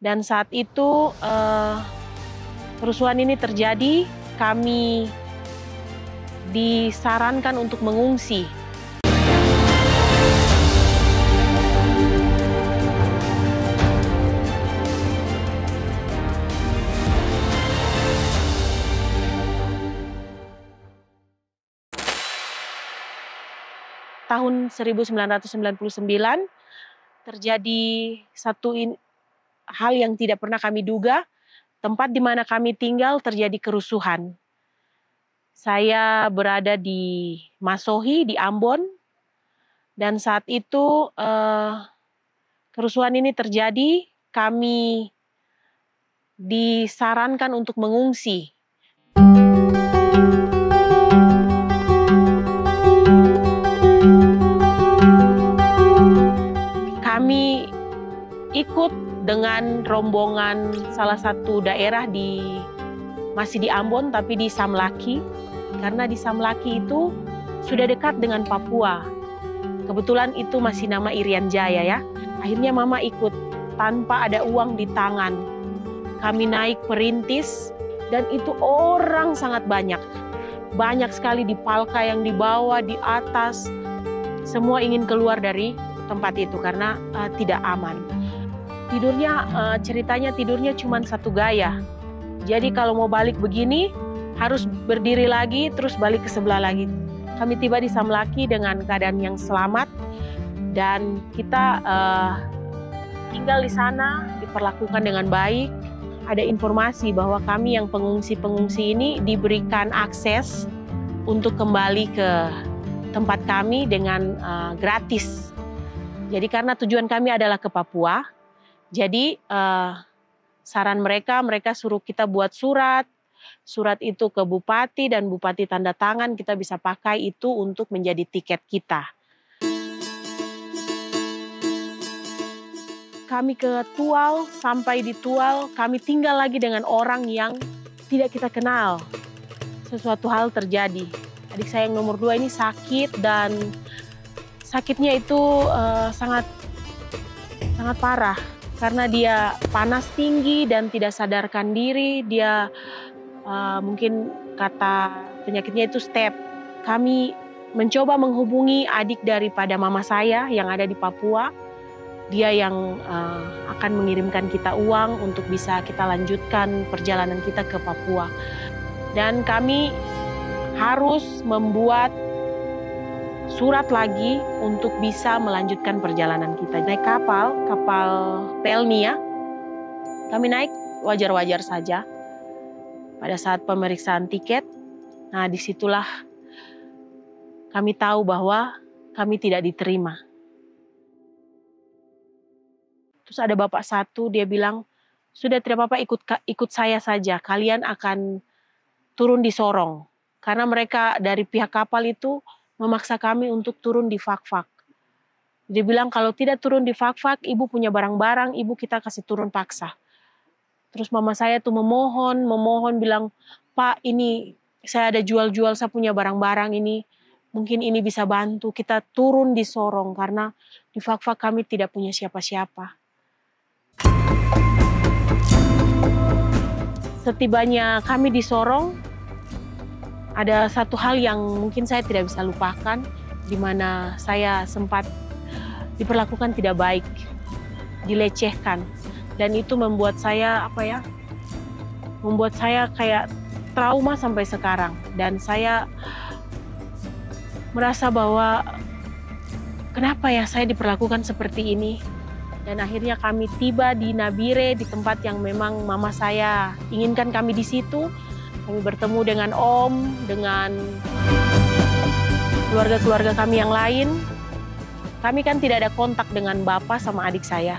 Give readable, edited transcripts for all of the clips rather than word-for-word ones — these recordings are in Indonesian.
Dan saat itu kerusuhan ini terjadi, kami disarankan untuk mengungsi. Tahun 1999 terjadi satu hal yang tidak pernah kami duga. Tempat di mana kami tinggal terjadi kerusuhan. Saya berada di Masohi, di Ambon, dan saat itu kerusuhan ini terjadi, kami disarankan untuk mengungsi. Kami ikut dengan rombongan salah satu daerah masih di Ambon tapi di Samlaki, karena di Samlaki itu sudah dekat dengan Papua. Kebetulan itu masih nama Irian Jaya ya. Akhirnya mama ikut tanpa ada uang di tangan. Kami naik perintis dan itu orang sangat banyak. Banyak sekali di palka yang dibawa di atas. Semua ingin keluar dari tempat itu karena tidak aman. Ceritanya tidurnya cuma satu gaya. Jadi kalau mau balik begini harus berdiri lagi terus balik ke sebelah lagi. Kami tiba di Samlaki dengan keadaan yang selamat dan kita tinggal di sana diperlakukan dengan baik. Ada informasi bahwa kami yang pengungsi-pengungsi ini diberikan akses untuk kembali ke tempat kami dengan gratis. Jadi karena tujuan kami adalah ke Papua, jadi saran mereka suruh kita buat surat itu ke Bupati dan Bupati tanda tangan, kita bisa pakai itu untuk menjadi tiket kita. Kami ke Tual, sampai di Tual kami tinggal lagi dengan orang yang tidak kita kenal. Sesuatu hal terjadi. Adik saya yang nomor 2 ini sakit dan sakitnya itu sangat parah karena dia panas tinggi dan tidak sadarkan diri. Dia mungkin kata penyakitnya itu step. Kami mencoba menghubungi adik daripada mama saya yang ada di Papua. Dia yang akan mengirimkan kita uang untuk bisa kita lanjutkan perjalanan kita ke Papua. Dan kami harus membuat surat lagi untuk bisa melanjutkan perjalanan kita. Naik kapal Pelnia, kami naik wajar-wajar saja. Pada saat pemeriksaan tiket, nah disitulah kami tahu bahwa kami tidak diterima. Terus ada bapak satu, dia bilang, sudah tidak apa-apa ikut saya saja, kalian akan turun di Sorong. Karena mereka dari pihak kapal itu memaksa kami untuk turun di Fak-Fak. Dia bilang kalau tidak turun di Fak-Fak, ibu punya barang-barang, ibu kita kasih turun paksa. Terus mama saya tuh memohon bilang, Pak ini saya ada jual-jual, saya punya barang-barang ini, mungkin ini bisa bantu kita turun di Sorong karena di Fak-Fak kami tidak punya siapa-siapa. Setibanya kami di Sorong, ada satu hal yang mungkin saya tidak bisa lupakan, di mana saya sempat diperlakukan tidak baik, dilecehkan, dan itu membuat saya kayak trauma sampai sekarang. Dan saya merasa bahwa kenapa ya saya diperlakukan seperti ini. Dan akhirnya kami tiba di Nabire, di tempat yang memang mama saya inginkan kami di situ. Kami bertemu dengan Om, dengan keluarga-keluarga kami yang lain. Kami kan tidak ada kontak dengan bapak sama adik saya.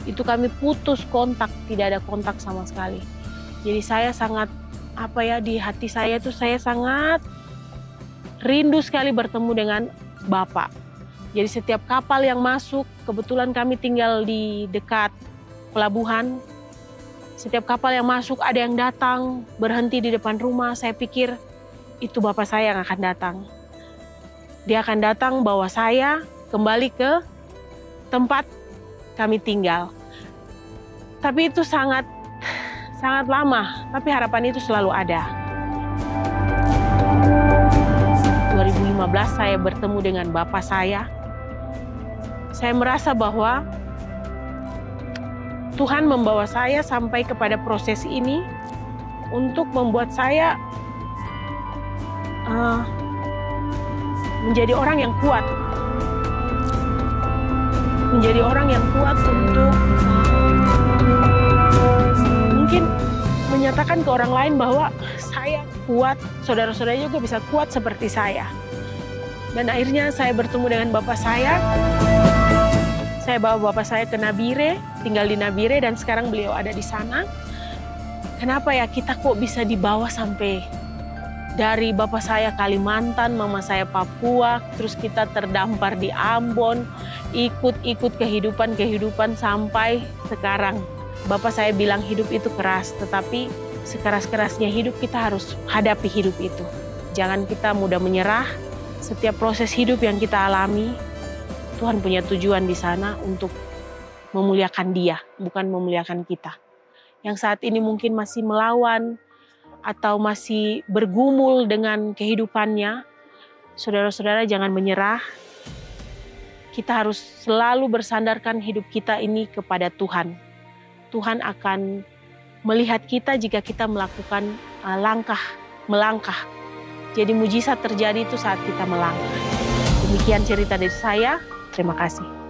Itu kami putus kontak, tidak ada kontak sama sekali. Jadi saya sangat, di hati saya itu saya sangat rindu sekali bertemu dengan bapak. Jadi setiap kapal yang masuk, kebetulan kami tinggal di dekat pelabuhan. Setiap kapal yang masuk ada yang datang, berhenti di depan rumah. Saya pikir itu bapak saya yang akan datang. Dia akan datang bawa saya kembali ke tempat kami tinggal. Tapi itu sangat lama, tapi harapan itu selalu ada. 2015 saya bertemu dengan bapak saya. Saya merasa bahwa Tuhan membawa saya sampai kepada proses ini untuk membuat saya menjadi orang yang kuat. Menjadi orang yang kuat untuk mungkin menyatakan ke orang lain bahwa saya kuat, saudara-saudara juga bisa kuat seperti saya. Dan akhirnya saya bertemu dengan bapak saya. Saya bawa bapak saya ke Nabire, tinggal di Nabire, dan sekarang beliau ada di sana. Kenapa ya kita kok bisa dibawa sampai dari bapak saya Kalimantan, mama saya Papua, terus kita terdampar di Ambon, ikut kehidupan sampai sekarang. Bapak saya bilang hidup itu keras, tetapi sekeras-kerasnya hidup kita harus hadapi hidup itu. Jangan kita mudah menyerah. Setiap proses hidup yang kita alami, Tuhan punya tujuan di sana untuk memuliakan Dia, bukan memuliakan kita. Yang saat ini mungkin masih melawan atau masih bergumul dengan kehidupannya, saudara-saudara jangan menyerah. Kita harus selalu bersandarkan hidup kita ini kepada Tuhan. Tuhan akan melihat kita jika kita melakukan melangkah. Jadi mujizat terjadi itu saat kita melangkah. Demikian cerita dari saya. Terima kasih.